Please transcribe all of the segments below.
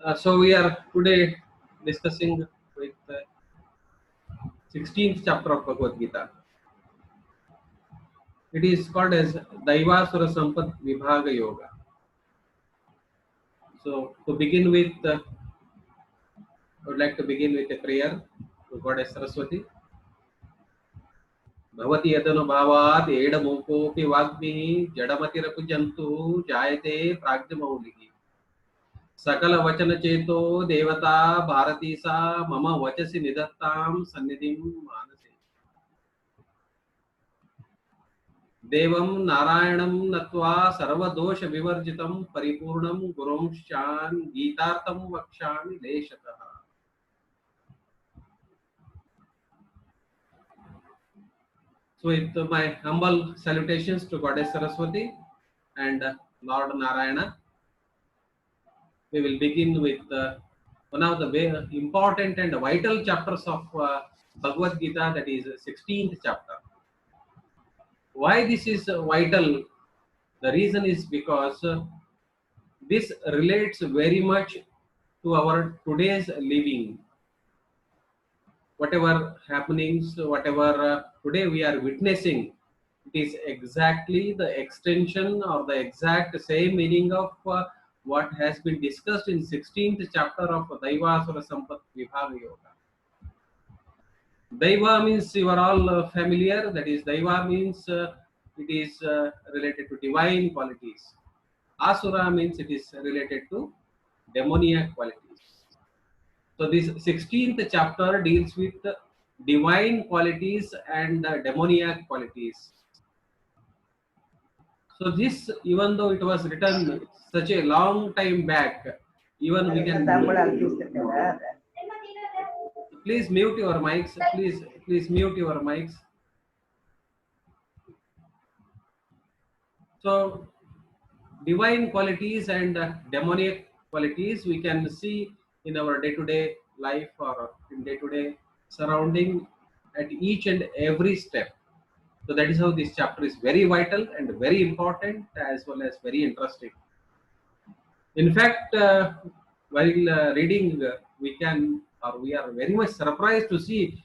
So we are today discussing with the 16th chapter of Bhagavad Gita. It is called as Daivasura Sampadvibhagayoga. So to begin with, I would like to begin with a prayer to Goddess Saraswati. भवति यदनुभावात् एडमूकोऽपि वाग्मिः जडमतिरकुजन्तु जायते प्राज्ञमौलिः सकलवचनचेतो देवता भारती सा मम वचसि निधत्तां सन्निधिं मानसे देवं नारायणं नत्वा सर्वदोषविवर्जितं परिपूर्णं गुरुंश्चान् गीतार्थं वक्ष्यामि लेशतः. So with my humble salutations to Goddess Saraswati and Lord Narayana, we will begin with one of the very important and vital chapters of Bhagavad Gita, that is 16th chapter. Why this is vital? The reason is because this relates very much to our today's living. Whatever happenings, whatever today we are witnessing, it is exactly the extension or the exact same meaning of what has been discussed in 16th chapter of Daivasura Sampadvibhagayoga. Daiva means you are all familiar, that is Daiva means it is related to divine qualities. Asura means it is related to demoniac qualities. So this 16th chapter deals with divine qualities and demoniac qualities. So this, even though it was written such a long time back, even we can... Please mute your mics. Please mute your mics. So divine qualities and demoniac qualities we can see in our day-to-day life or in day-to-day surrounding at each and every step. So that is how this chapter is very vital and very important as well as very interesting. In fact, while reading, we are very much surprised to see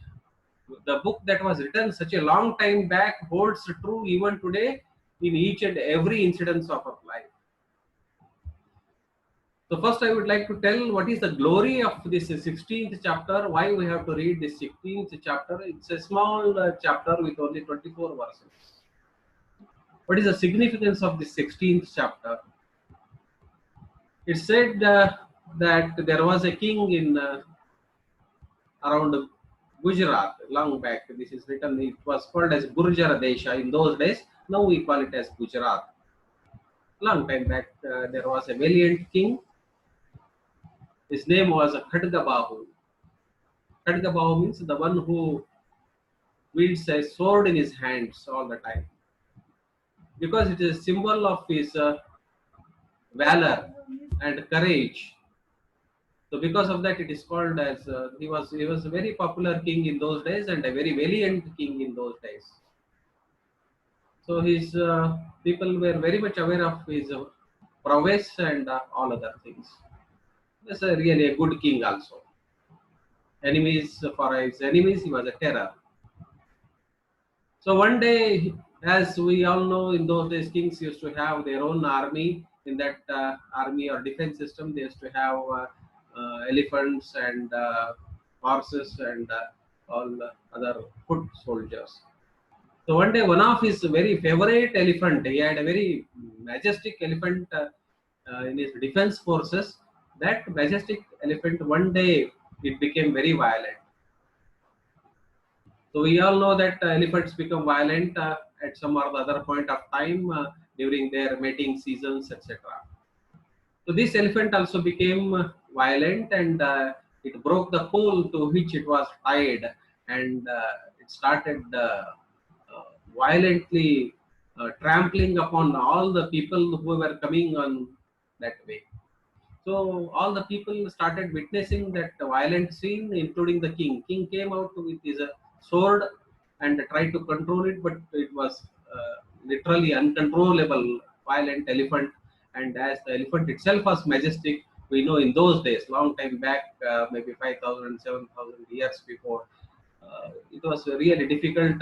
the book that was written such a long time back holds true even today in each and every incidence of our life. So first I would like to tell what is the glory of this 16th chapter, why we have to read this 16th chapter. It's a small chapter with only 24 verses. What is the significance of this 16th chapter? It said that there was a king in around Gujarat long back. This is written, it was called as Gurjara Desha in those days. Now we call it as Gujarat. Long time back, there was a valiant king. His name was Khadgabahu. Khadgabahu means the one who wields a sword in his hands all the time, because it is a symbol of his valor and courage. So because of that, it is called as he was a very popular king in those days and a very valiant king in those days. So his people were very much aware of his prowess and all other things. He was really a good king also. For his enemies, he was a terror. So one day, as we all know, in those days, kings used to have their own army. In that army or defense system, they used to have elephants and horses and all other foot soldiers. So one day, one of his very favorite elephant, he had a very majestic elephant in his defense forces. That majestic elephant, one day, it became very violent. So we all know that elephants become violent at some or the other point of time during their mating seasons, etc. So this elephant also became violent, and it broke the pole to which it was tied, and it started violently trampling upon all the people who were coming on that way. So all the people started witnessing that violent scene, including the king. King came out with his sword and tried to control it, but it was literally uncontrollable, violent elephant. And as the elephant itself was majestic, we know in those days, long time back, maybe 5,000, 7,000 years before, it was really difficult.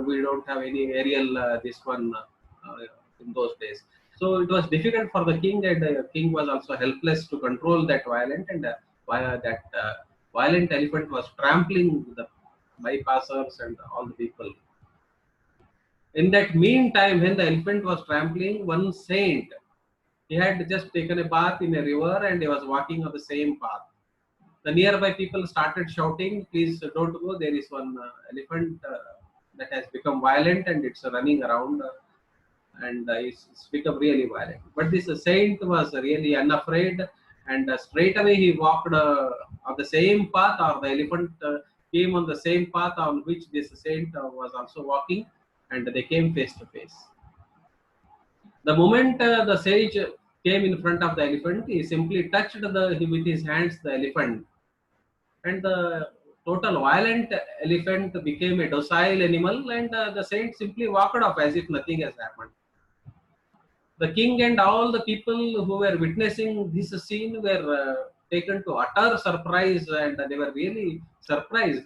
We don't have any aerial this one in those days. So it was difficult for the king, and the king was also helpless to control that violent, and via that violent elephant was trampling the bypassers and all the people. In that meantime, when the elephant was trampling, one saint, he had just taken a bath in a river and he was walking on the same path. The nearby people started shouting, "Please don't go. There is one elephant that has become violent and it's running around and it's become really violent." But this saint was really unafraid, and straight away he walked on the same path, or the elephant came on the same path on which this saint was also walking, and they came face to face. The moment the sage came in front of the elephant, he simply touched with his hands the elephant, and the total violent elephant became a docile animal, and the saint simply walked off as if nothing has happened. The king and all the people who were witnessing this scene were taken to utter surprise, and they were really surprised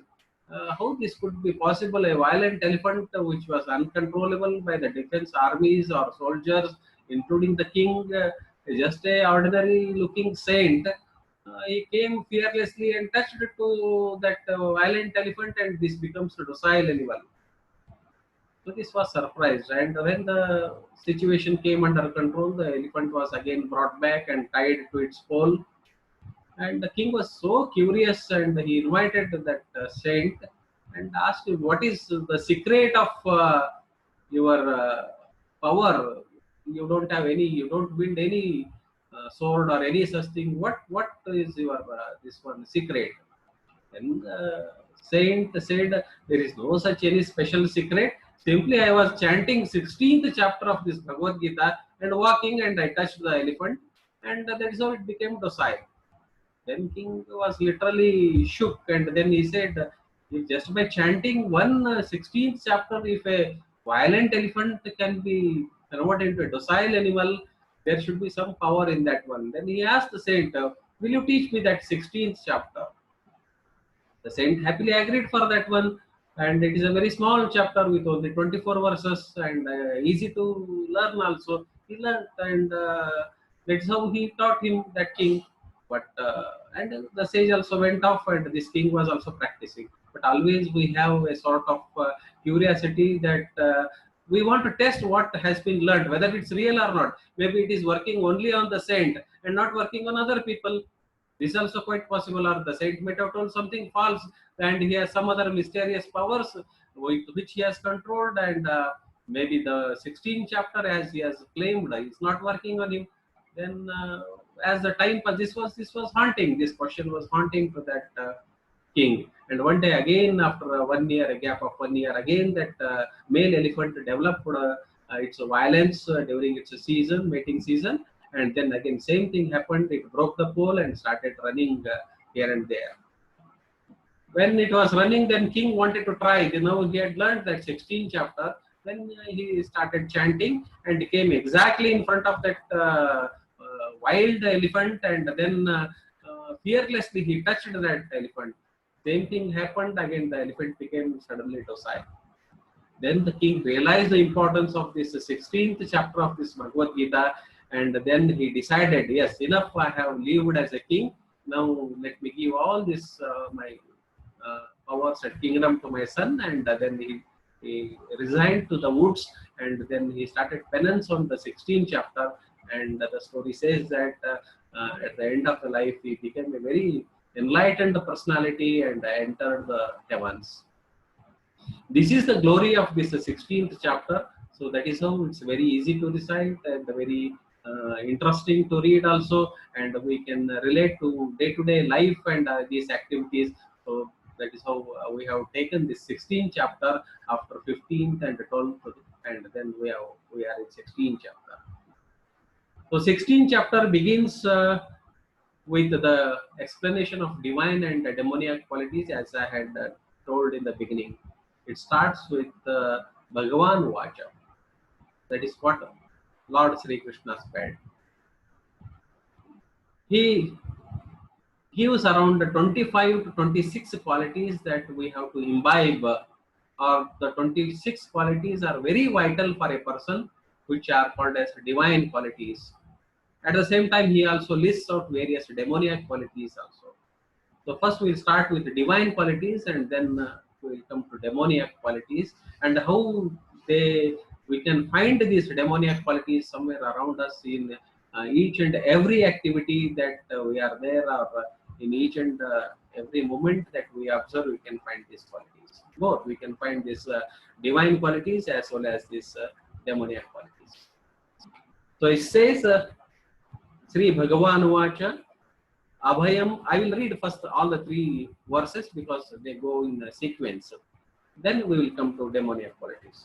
how this could be possible. A violent elephant which was uncontrollable by the defense armies or soldiers, including the king, just a ordinary looking saint. He came fearlessly and touched to that violent elephant, and this becomes a docile animal. So this was surprised, and when the situation came under control, the elephant was again brought back and tied to its pole. And the king was so curious, and he invited that saint and asked him, "What is the secret of your power? You don't have any, you don't wield any sword or any such thing. What is your this one secret?" And the saint said, "There is no such any special secret. Simply, I was chanting 16th chapter of this Bhagavad Gita and walking, and I touched the elephant, and that is how it became docile." Then king was literally shook, and then he said, "If just by chanting one 16th chapter, if a violent elephant can be converted into a docile animal, there should be some power in that one." Then he asked the saint, "Will you teach me that 16th chapter?" The saint happily agreed for that one, and it is a very small chapter with only 24 verses and easy to learn also. He learned, and that's how he taught him, that king. But and the sage also went off, and this king was also practicing. But always we have a sort of curiosity that we want to test what has been learned, whether it's real or not. Maybe it is working only on the saint and not working on other people. This is also quite possible, or the saint might have told something false, and he has some other mysterious powers which he has controlled, and maybe the 16th chapter, as he has claimed, is not working on him. Then, as the time passed, this was haunting. This question was haunting to that king. And one day again, after 1 year, a gap of 1 year, again that male elephant developed its violence during its season, mating season, and then again same thing happened. It broke the pole and started running here and there. When it was running, then king wanted to try. He had learned that 16th chapter. Then he started chanting and came exactly in front of that wild elephant, and then fearlessly he touched that elephant. Same thing happened again. The elephant became suddenly docile. Then the king realized the importance of this 16th chapter of this Bhagavad Gita, and then he decided, yes, enough, I have lived as a king. Now let me give all this my powers and kingdom to my son. And then he resigned to the woods, and then he started penance on the 16th chapter. And the story says that at the end of the life, he became a very enlightened personality and entered the heavens. This is the glory of this 16th chapter. So that is how it's very easy to recite and very interesting to read also, and we can relate to day-to-day life and these activities. So that is how we have taken this 16th chapter after 15th and 12th, and then we are in 16th chapter. So 16th chapter begins with the explanation of divine and demoniac qualities, as I had told in the beginning. It starts with Bhagavan Vacha. That is what Lord Sri Krishna said. He gives around 25 to 26 qualities that we have to imbibe, or the 26 qualities are very vital for a person, which are called as divine qualities. At the same time, he also lists out various demoniac qualities also. So first we'll start with the divine qualities, and then we'll come to demoniac qualities, and how they we can find these demoniac qualities somewhere around us in each and every activity that we are there, or in each and every moment that we observe. We can find these qualities. Both we can find these divine qualities as well as these demoniac qualities. So it says, Sri Bhagavan Vacha. Abhayam, I will read first all the three verses because they go in a sequence. Then we will come to demoniac qualities.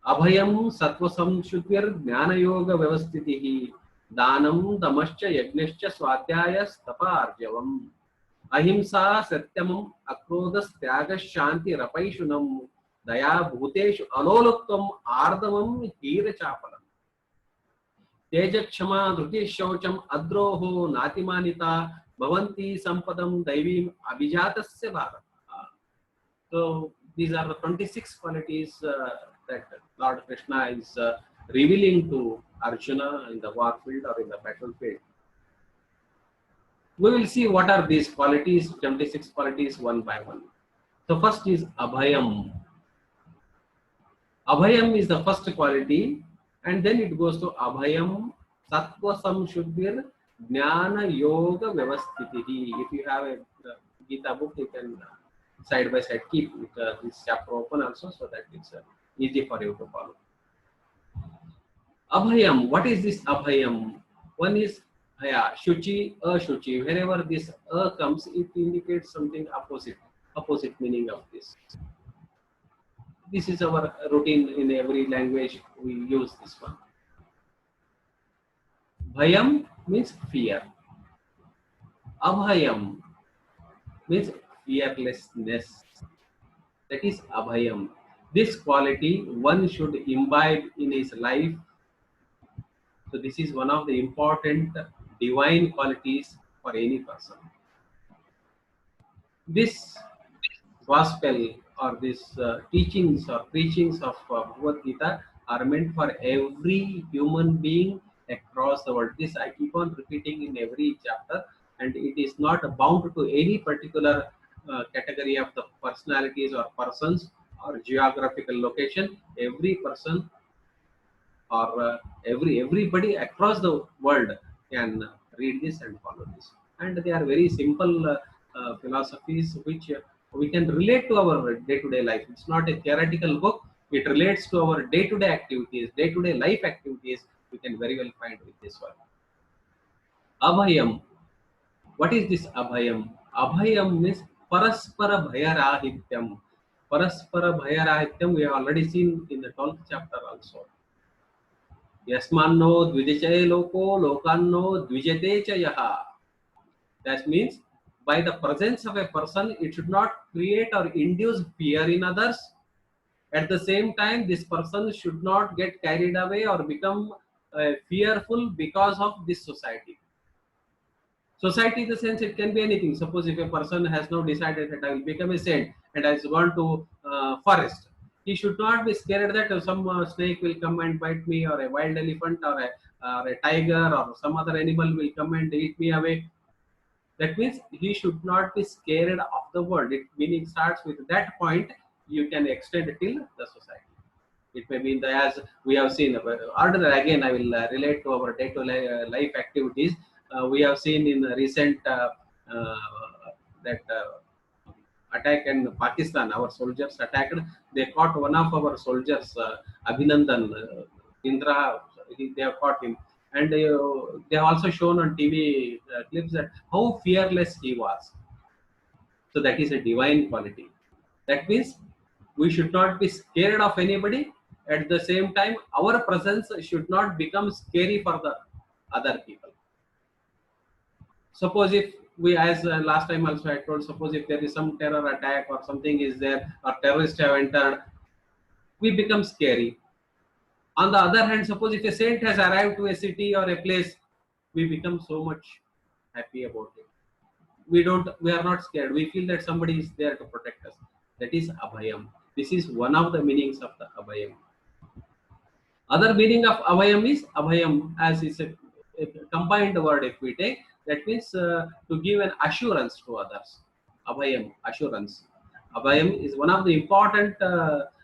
Abhayam Satvasam Shudvir Jnana Yoga Vyavastitihi Danam Damascha Yagnescha Swadhyayas Taparjavam Ahimsa Satyamam Akrodas Tyagas Shanti Rapaishunam Daya Bhuteshu Aloluktam Ardamam Hira Chapalam तेज क्षमा धृति शौचम अद्रोहो नातिमानिता भवन्ति संपदम दैवीम अभिजातस्य Bharat. So these are the 26 qualities that Lord Krishna is revealing to Arjuna in the war field or in the battlefield. We will see what are these qualities, 26 qualities, one by one. So first is Abhayam. Abhayam is the first quality. And then it goes to Abhayam Sattva Samshuddhir Jnana Yoga Vyavastitihi. If you have a Gita book, you can side by side keep this chapter open also, so that it's easy for you to follow. Abhayam, what is this Abhayam? One is Haya, Shuchi, Ashuchi. Wherever this comes, it indicates something opposite meaning of this. This is our routine in every language. We use this one. Bhayam means fear. Abhayam means fearlessness. That is Abhayam. This quality one should imbibe in his life. So this is one of the important divine qualities for any person. This gospel or these teachings or preachings of Bhagavad Gita are meant for every human being across the world. This I keep on repeating in every chapter, and it is not bound to any particular category of the personalities or persons or geographical location. Every person or everybody across the world can read this and follow this. And they are very simple philosophies which we can relate to our day-to-day life. It's not a theoretical book. It relates to our day-to-day activities, day-to-day life activities. We can very well find with this one. Abhayam. What is this Abhayam? Abhayam means Paraspara Bhayarahityam. Paraspara Bhayarahityam we have already seen in the 12th chapter also. Yasmanno Dvijache Loko Lokanno Dvijate Chayaha. That means by the presence of a person, it should not create or induce fear in others. At the same time, this person should not get carried away or become fearful because of this society. Society in the sense it can be anything. Suppose if a person has now decided that I will become a saint and has gone to forest, he should not be scared that some snake will come and bite me, or a wild elephant, or a tiger, or some other animal will come and eat me away. That means he should not be scared of the world. It meaning starts with that point. You can extend it till the society. It may be in the, as we have seen. Order again, I will relate to our day-to-day life activities. We have seen in recent that attack in Pakistan. Our soldiers attacked. They caught one of our soldiers, Abhinandan Indra. They have caught him. And they have also shown on TV clips that how fearless he was. So that is a divine quality. That means we should not be scared of anybody. At the same time, our presence should not become scary for the other people. Suppose if we, as last time also I told, suppose if there is some terror attack or something is there, or terrorists have entered, we become scary. On the other hand, suppose if a saint has arrived to a city or a place, we become so much happy about it. we are not scared. We feel that somebody is there to protect us. That is abhayam. This is one of the meanings of the abhayam. Other meaning of abhayam is abhayam as is a combined word. If we take, that means to give an assurance to others. Abhayam, assurance. Abhayam is one of the important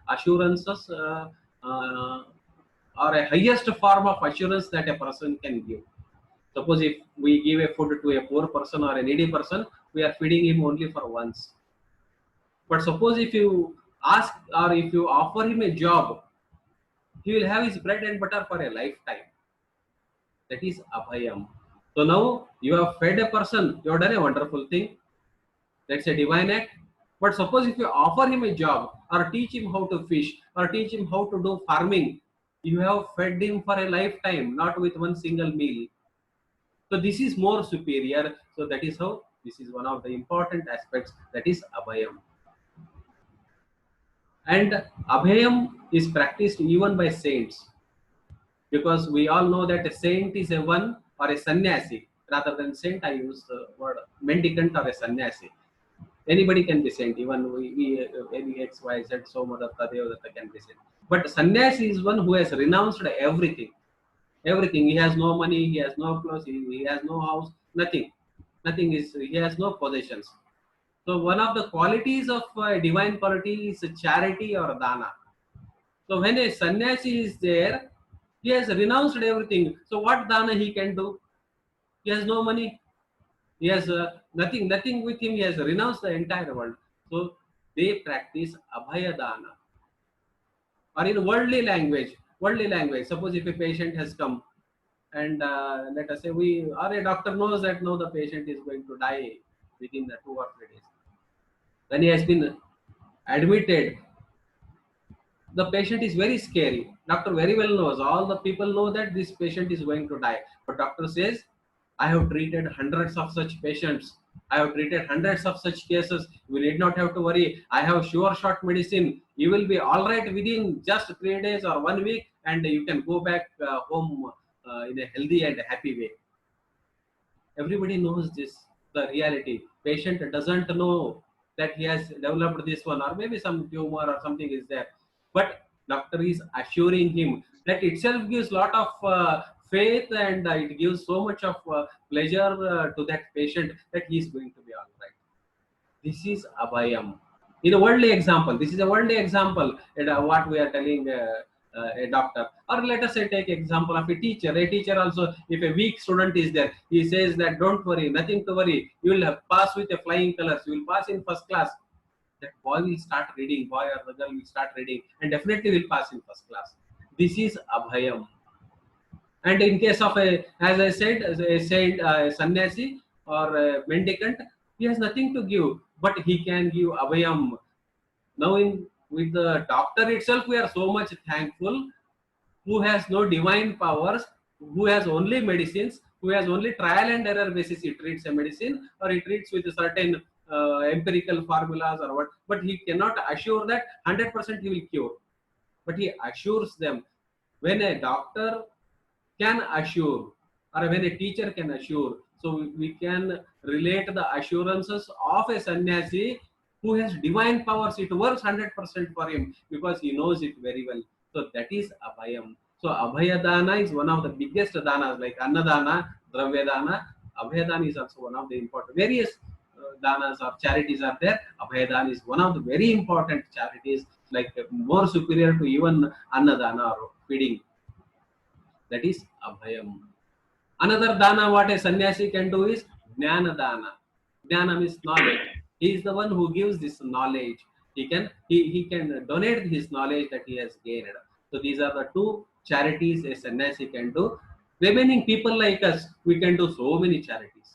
assurances uh, or a highest form of assurance that a person can give. Suppose if we give a food to a poor person or a needy person, we are feeding him only for once. But suppose if you ask or if you offer him a job, he will have his bread and butter for a lifetime. That is abhayam. So now you have fed a person, you have done a wonderful thing. That's a divine act. But suppose if you offer him a job or teach him how to fish or teach him how to do farming, you have fed him for a lifetime, not with one single meal. So this is more superior. So that is how this is one of the important aspects, that is abhayam. And abhayam is practiced even by saints, because we all know that a saint is a one or a sannyasi. Rather than saint, I use the word mendicant or a sannyasi. Anybody can be saint, even any X, Y, Z, Somadatta, Devadatta can be saint. But sannyasi is one who has renounced everything. Everything. He has no money, he has no clothes, he has no house, nothing. Nothing is, he has no possessions. So one of the qualities of divine quality is charity or dana. So when a sannyasi is there, he has renounced everything. So what dana he can do? He has no money. He has nothing with him. He has renounced the entire world. So they practice abhaya dana. Or in worldly language. Suppose if a patient has come and let us say we or a doctor knows that now the patient is going to die within the 2 or 3 days. When he has been admitted, the patient is very scary. Doctor very well knows, all the people know that this patient is going to die. But doctor says, I have treated hundreds of such patients. I have treated hundreds of such cases. You need not have to worry. I have sure shot medicine. You will be all right within just 3 days or 1 week, and you can go back home in a healthy and happy way. Everybody knows this, the reality. Patient doesn't know that he has developed this one, or maybe some tumor or something is there, but doctor is assuring him. That itself gives lot of faith, and it gives so much of pleasure to that patient, that he is going to be all right. This is abhayam. In a worldly example, this is a worldly example, what we are telling a doctor. Or let us say take example of a teacher. A teacher also, if a weak student is there, he says that don't worry, nothing to worry, you will have pass with a flying colors, you will pass in first class. That boy will start reading, boy or the girl will start reading, and definitely will pass in first class. This is abhayam. And in case of a, as I said, as a saint, sannyasi or a mendicant, he has nothing to give, but he can give abhayam. Now, in with the doctor itself, we are so much thankful, who has no divine powers, who has only medicines, who has only trial and error basis. He treats a medicine or he treats with certain empirical formulas or what, but he cannot assure that 100% he will cure. But he assures them. When a doctor can assure, or when a teacher can assure, so we can relate the assurances of a sannyasi who has divine powers. It works 100% for him because he knows it very well. So that is abhayam. So abhaya dana is one of the biggest danas, like annadana, dravya dana. Abhaya dana is also one of the important. Various danas or charities are there. Abhaya dana is one of the very important charities, like more superior to even annadana or feeding. That is abhayam. Another dana what a sannyasi can do is jnana dana. Jnana means knowledge. He is the one who gives this knowledge. He can donate his knowledge that he has gained. So these are the two charities a sannyasi can do. Remaining people like us, we can do so many charities.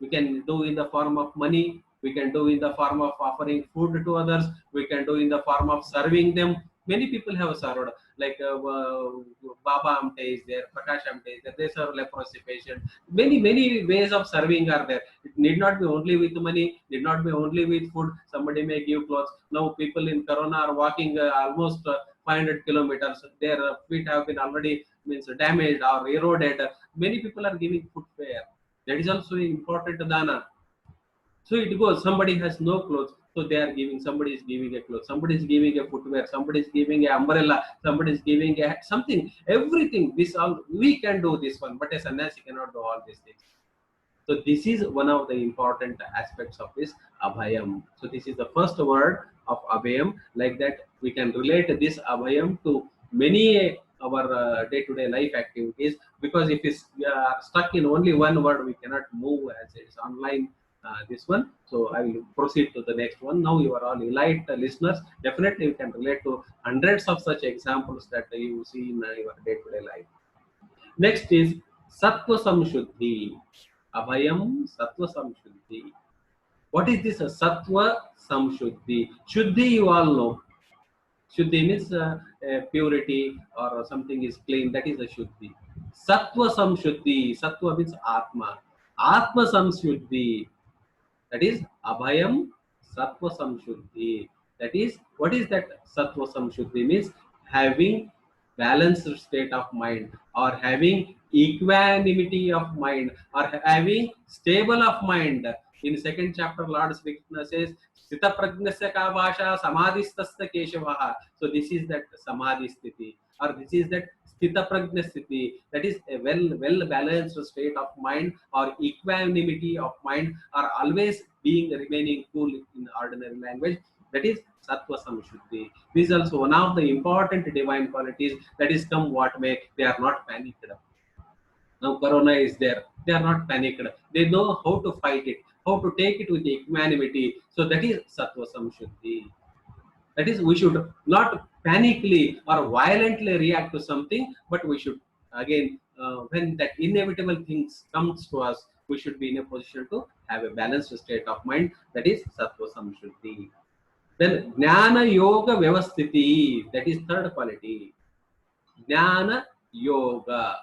We can do in the form of money. We can do in the form of offering food to others. We can do in the form of serving them. Many people have served, like Baba Amte is there, Prakash Amte is there. They serve leprosy patient. Many ways of serving are there. It need not be only with money. Need not be only with food. Somebody may give clothes. Now people in Corona are walking almost 500 kilometers. Their feet have been already means damaged or eroded. Many people are giving food fare. That is also important dana. So it goes, somebody has no clothes, so they are giving, somebody is giving a clothes, somebody is giving a footwear, somebody is giving a umbrella, somebody is giving a something, everything. This all we can do this one, but a sannyasi cannot do all these things. So this is one of the important aspects of this abhayam. So this is the first word of abhayam. Like that, we can relate this abhayam to many our day-to-day life activities. Because if we are stuck in only one word, we cannot move as it's online. This one. So I will proceed to the next one. Now you are all elite listeners. Definitely, you can relate to hundreds of such examples that you see in your day-to-day life. Next is Sattva Samshuddhi. Abhayam Sattva Samshuddhi. What is this Sattva Samshuddhi? Shuddhi, you all know. Shuddhi means purity or something is clean. That is a Shuddhi. Sattva Samshuddhi. Sattva means Atma. Atma Samshuddhi. That is Abhayam Sattva Samshuddhi. That is, what is that Sattva Samshuddhi means? Having balanced state of mind, or having equanimity of mind, or having stable of mind. In second chapter, Lord Sri Krishna says, Sthita Pragnasya ka Vasha Samadhistasya Keshavaha. So this is that Samadhi Sthiti, or this is that Sthita Prajna Sthiti. That is a well balanced state of mind, or equanimity of mind, or always being remaining cool in ordinary language. That is Sattva Samshuddhi. This is also one of the important divine qualities. That is, come what may, they are not panicked. Now Corona is there, they are not panicked. They know how to fight it, how to take it with equanimity. So that is Sattva Samshuddhi. That is, we should not panically or violently react to something, but we should again, when that inevitable things comes to us, we should be in a position to have a balanced state of mind. That is Sattva Samshuddhi. Then Jnana Yoga Vyavasthiti. That is third quality. Jnana Yoga.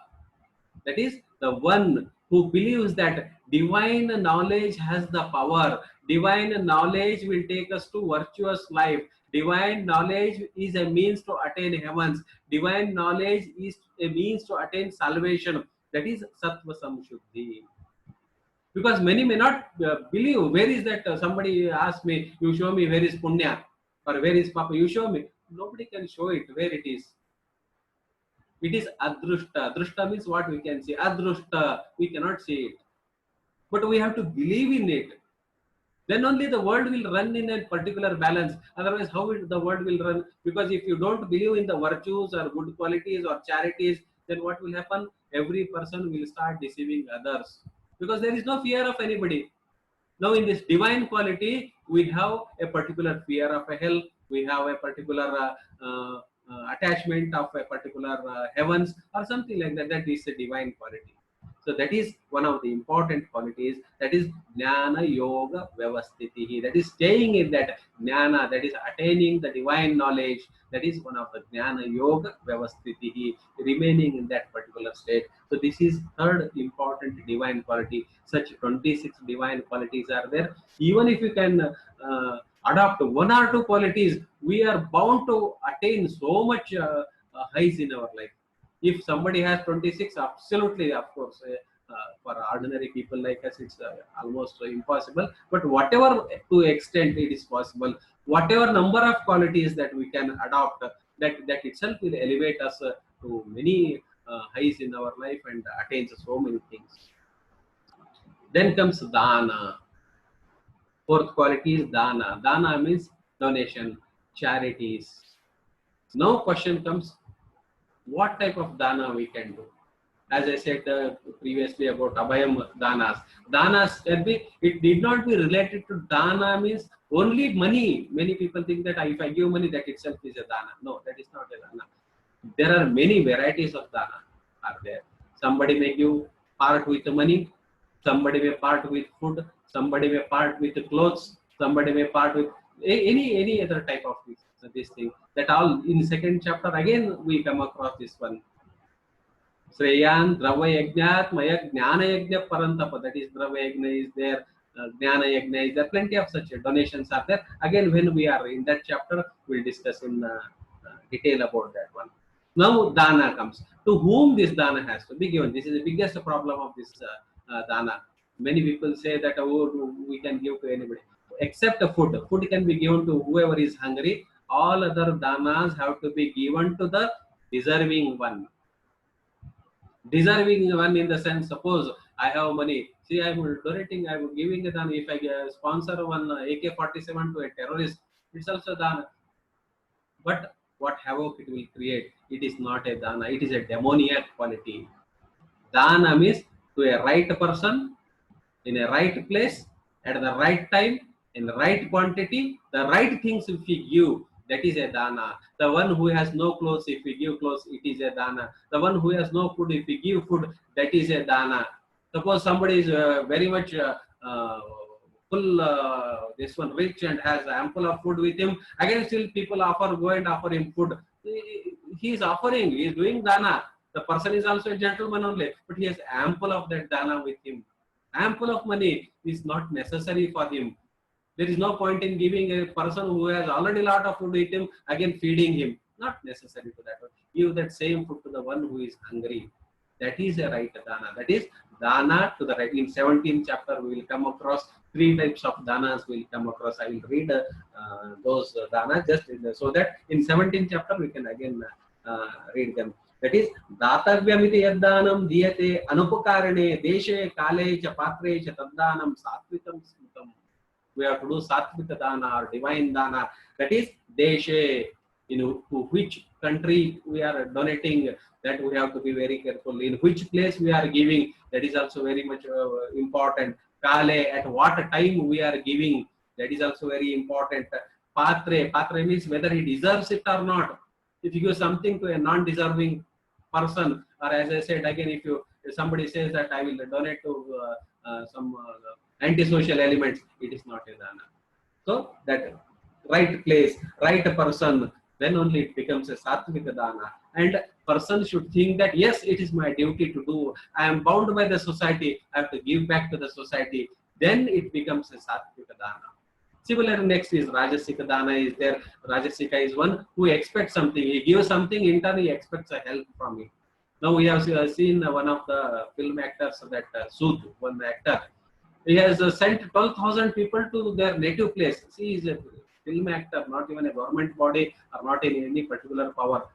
That is the one who believes that divine knowledge has the power. Divine knowledge will take us to virtuous life. Divine knowledge is a means to attain heavens. Divine knowledge is a means to attain salvation. That is Sattva Samshuddhi. Because many may not believe. Where is that? Somebody asked me, you show me where is Punya, or where is Papa. You show me. Nobody can show it where it is. It is adrushta. Drushta means what we can see. Adrushta, we cannot see it. But we have to believe in it. Then only the world will run in a particular balance. Otherwise, how will the world will run? Because if you don't believe in the virtues or good qualities or charities, then what will happen? Every person will start deceiving others. Because there is no fear of anybody. Now, in this divine quality, we have a particular fear of a hell. We have a particular attachment of a particular heavens or something like that. That is a divine quality. So that is one of the important qualities. That is Jnana Yoga Vyavasthiti. That is staying in that Jnana. That is attaining the divine knowledge. That is one of the Jnana Yoga Vyavasthiti. Remaining in that particular state. So this is third important divine quality. Such 26 divine qualities are there. Even if you can adopt one or two qualities, we are bound to attain so much highs in our life. If somebody has 26, absolutely, of course, for ordinary people like us, it's almost impossible. But whatever to extent it is possible, whatever number of qualities that we can adopt, that itself will elevate us to many highs in our life and attains so many things. Then comes dana. Fourth quality is dana. Dana means donation, charities. Now question comes, what type of dana we can do? As I said previously about abhayam danas. Danas can be, it did not be related to dana means only money. Many people think that if I give money, that itself is a dana. No, that is not a dana. There are many varieties of dana are there. Somebody may give part with money, somebody may part with food, somebody may part with clothes, somebody may part with any other type of this thing. That all in second chapter again we come across this one. Sreyan Dravya Yajnat Maya Jnana Yajna Parantapa. That is Dravya Yajna is there, Jnana Yajna is there. Plenty of such donations are there. Again, when we are in that chapter, we'll discuss in detail about that one. Now dana comes. To whom this dana has to be given? This is the biggest problem of this dana. Many people say that, oh, we can give to anybody. Except food. Food can be given to whoever is hungry. All other danas have to be given to the deserving one. Deserving one in the sense, suppose I have money. See, I am donating, I am giving a dana. If I sponsor one AK-47 to a terrorist, it's also dana. But what havoc it will create? It is not a dana. It is a demoniac quality. Dana means to a right person, in a right place, at the right time, in the right quantity, the right things if we give, that is a dana. The one who has no clothes, if we give clothes, it is a dana. The one who has no food, if we give food, that is a dana. Suppose somebody is very much full, this one rich and has ample of food with him, again still people offer, go and offer him food. He is offering, he is doing dana. The person is also a gentleman only, but he has ample of that dana with him. Ample of money is not necessary for him. There is no point in giving a person who has already a lot of food with him, again feeding him. Not necessary to that one. Give that same food to the one who is hungry. That is a right dana. That is dana to the right. In 17th chapter, we will come across 3 types of danas. We will come across. I will read those danas just so that in 17th chapter we can again read them. That is दातव्यमिति यद्दानं दीयते अनुपकारणे देशे काले च पात्रे च तद्दानं सात्विकं स्मृतं. We have to do satvika dana or divine dana. That is deshe, to which country we are donating, that we have to be very careful. In which place we are giving, that is also very much important. Kale, at what time we are giving, that is also very important. Patre means whether he deserves it or not. If you give something to a non-deserving person, or as I said again, if somebody says that I will donate to some antisocial elements, it is not a dana. So that right place, right person, then only it becomes a sattvika dana. And person should think that yes, it is my duty to do. I am bound by the society. I have to give back to the society. Then it becomes a sattvika dana. Similar, next is Rajasika dana is there. Rajasika is one who expects something. He gives something, in turn he expects a help from it. Now we have seen one of the film actors, that Sood, one actor. He has sent 12,000 people to their native place. See, he is a film actor, not even a government body or not in any particular power.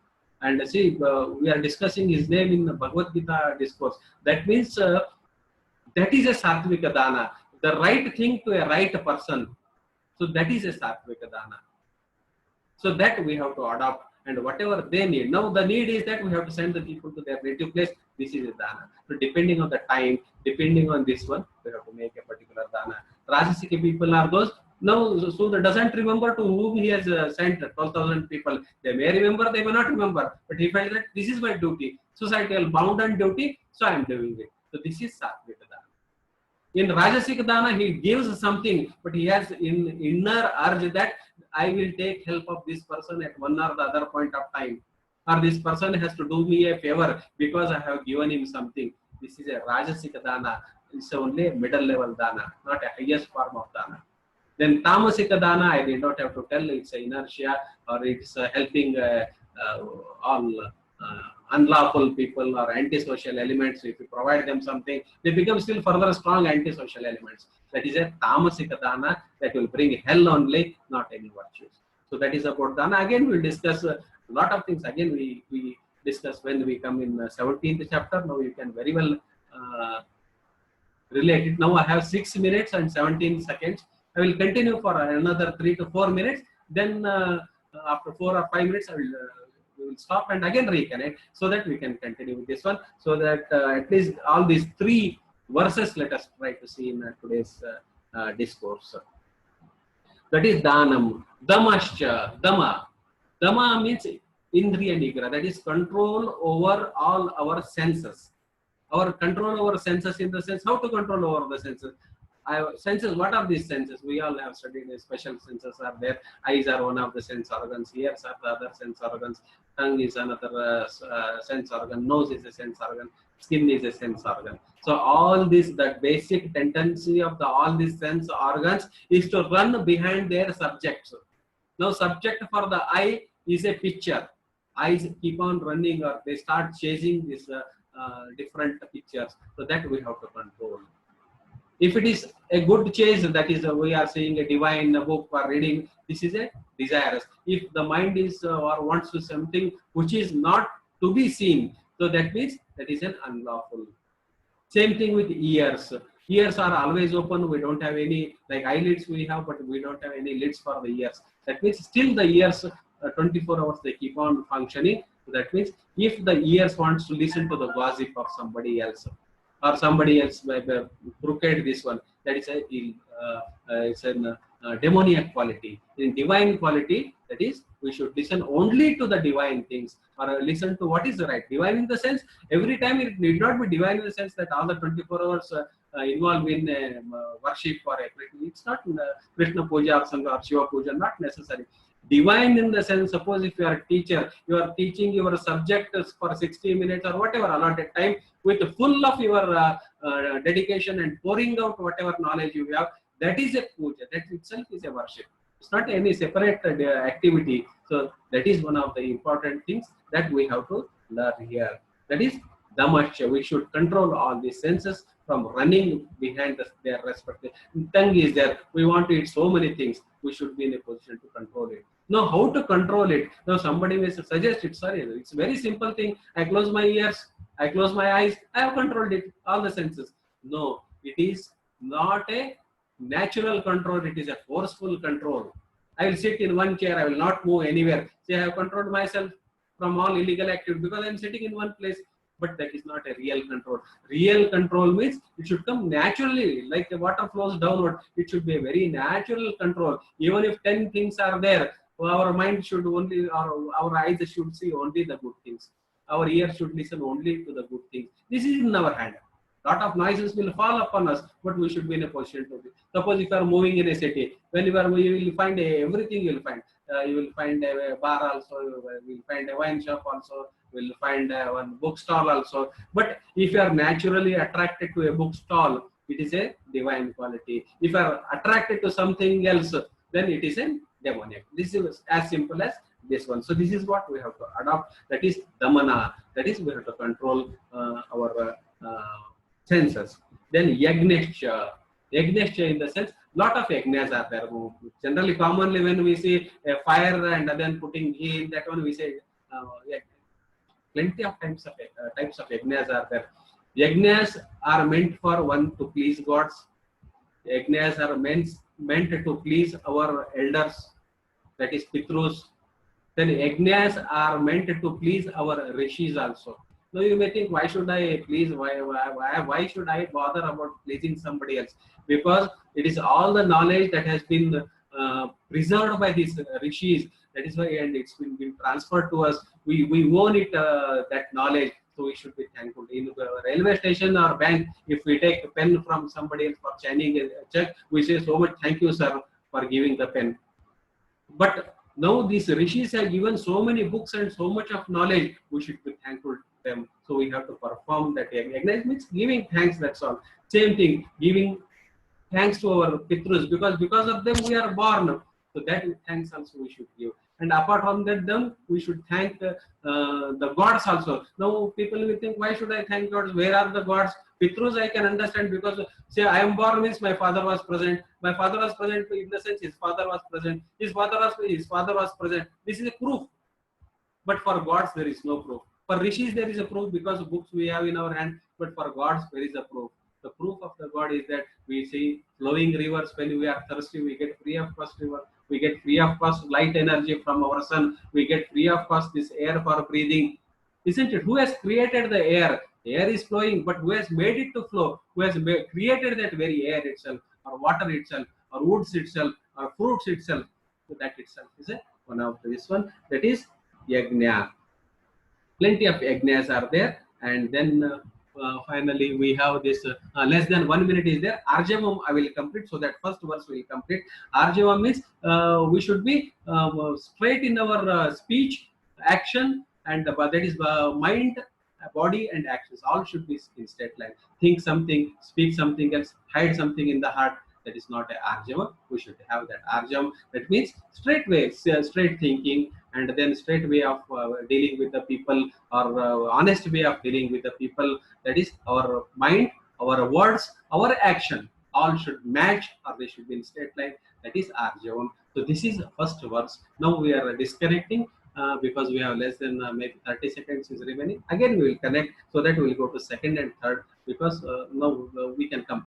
And see, we are discussing his name in the Bhagavad Gita discourse. That means that is a sattvika dana. The right thing to a right person. So that is a sattvika dana. So that we have to adopt, and whatever they need. Now the need is that we have to send the people to their native place. This is a dana. So depending on the time, depending on this one, we have to make a particular dana. Rajasika people are those. Now Sudra doesn't remember to whom he has sent 12,000 people. They may remember, they may not remember. But he felt that this is my duty. Societal bound and duty, so I am doing it. So this is sattvika dana. In Rajasika dana, he gives something, but he has in inner urge that I will take help of this person at one or the other point of time, or this person has to do me a favor because I have given him something. This is a Rajasika dana. It's only a middle level dana, not a highest form of dana. Then Tamasika dana, I did not have to tell. It's a inertia, or it's helping all unlawful people or antisocial elements. If you provide them something, they become still further strong antisocial elements. That is a tamasika dana that will bring hell only, not any virtues. So that is about dana. Again, we'll discuss a lot of things. Again, we discuss when we come in 17th chapter. Now you can very well relate it. Now I have 6 minutes and 17 seconds. I will continue for another 3 to 4 minutes. Then after 4 or 5 minutes, we will stop and again reconnect, so that we can continue with this one. So that at least all these 3 verses, let us try to see in today's discourse. That is danam. Damascha. Dama means indriya nigra. That is control over all our senses. Our control over senses, in the sense, how to control over the senses. Senses, what are these senses? We all have studied special senses are there. Eyes are one of the sense organs, ears are the other sense organs, tongue is another sense organ, nose is a sense organ, skin is a sense organ. So all this, the basic tendency of all these sense organs is to run behind their subjects. Now subject for the eye is a picture. Eyes keep on running, or they start chasing these different pictures. So that we have to control. If it is a good chase, that is we are seeing a divine book or reading, this is a desirous. If the mind is or wants to something which is not to be seen, so that means that is an unlawful. Same thing with ears. Ears are always open. We don't have any, like eyelids we have, but we don't have any lids for the ears. That means still the ears 24 hours they keep on functioning. So that means if the ears wants to listen to the gossip of somebody else, or somebody else crooked this one, that is a it's an demoniac quality. In divine quality, that is we should listen only to the divine things, or listen to what is right. Divine in the sense, every time it need not be divine in the sense that all the 24 hours involved in worship or everything. It's not Krishna puja or Sangha or Shiva puja, not necessary. Divine in the sense, suppose if you are a teacher, you are teaching your subject for 60 minutes or whatever allotted time with full of your dedication and pouring out whatever knowledge you have, that is a puja. That itself is a worship. It's not any separate activity. So that is one of the important things that we have to learn here. That is damasya. We should control all these senses from running behind their respective. Tongue is there. We want to eat so many things. We should be in a position to control it. Now, how to control it? Now, somebody may suggest it. Sorry, it's a very simple thing. I close my ears, I close my eyes, I have controlled it, all the senses. No, it is not a natural control, it is a forceful control. I will sit in one chair, I will not move anywhere. See, I have controlled myself from all illegal activity because I am sitting in one place. But that is not a real control. Real control means it should come naturally, like the water flows downward. It should be a very natural control. Even if 10 things are there, our mind should only, or our eyes should see only the good things. Our ears should listen only to the good things. This is in our hand. Lot of noises will fall upon us, but we should be in a position to be. Suppose if you are moving in a city, when you will find everything you will find. You will find a bar also, you will find a wine shop also, you will find one bookstall also. But if you are naturally attracted to a bookstall, it is a divine quality. If you are attracted to something else, then it is a demoniac. This is as simple as this one. So this is what we have to adopt. That is damana. That is we have to control our senses. Then yagnesha. Yagnesha in the sense, lot of yagnas are there. Generally, commonly when we see a fire and then putting ghee in that one, we say plenty of types of yagnas are there. Yagnas are meant for one to please gods. Yagnas are meant to please our elders, that is Pitrus. Then yagnas are meant to please our rishis also. Now you may think, why should I please? Why should I bother about pleasing somebody else? Because it is all the knowledge that has been preserved by these rishis. That is why, and it's been transferred to us. We own it, that knowledge. So we should be thankful. In a railway station or bank, if we take a pen from somebody else for signing a check, we say so much, thank you, sir, for giving the pen. But now these rishis have given so many books and so much of knowledge, we should be thankful to them. So we have to perform that. Yagna means giving thanks, that's all. Same thing, giving thanks to our Pitrus, because of them we are born. So that thanks also we should give. And apart from that, them we should thank the gods also. Now people will think, why should I thank gods? Where are the gods? Pitrus I can understand, because say I am born means my father was present. My father was present in the sense his father was present. His father was present. This is a proof. But for gods there is no proof. For rishis there is a proof because books we have in our hand. But for gods there is a proof. The proof of the God is that we see flowing rivers. When we are thirsty, we get free of cost river. We get free of cost light energy from our sun. We get free of cost this air for breathing. Isn't it? Who has created the air? The air is flowing, but who has made it to flow? Who has created that very air itself, or water itself, or woods itself, or fruits itself? So that itself is one of this one. That is yajna. Plenty of yajnas are there, and then finally we have this less than 1 minute is there. Arjavam I will complete, so that first verse will complete. Arjavam means we should be straight in our speech, action, and that is mind, body, and actions. All should be in straight line. Think something, speak something else, hide something in the heart. That is not a arjava. We should have that arjava. That means straight way, straight thinking, and then straight way of dealing with the people, or honest way of dealing with the people. That is our mind, our words, our action. all should match or they should be in straight line. That is Arjavam. So this is the first verse. Now we are disconnecting because we have less than maybe 30 seconds is remaining. Again we will connect so that we will go to second and third, because now we can complete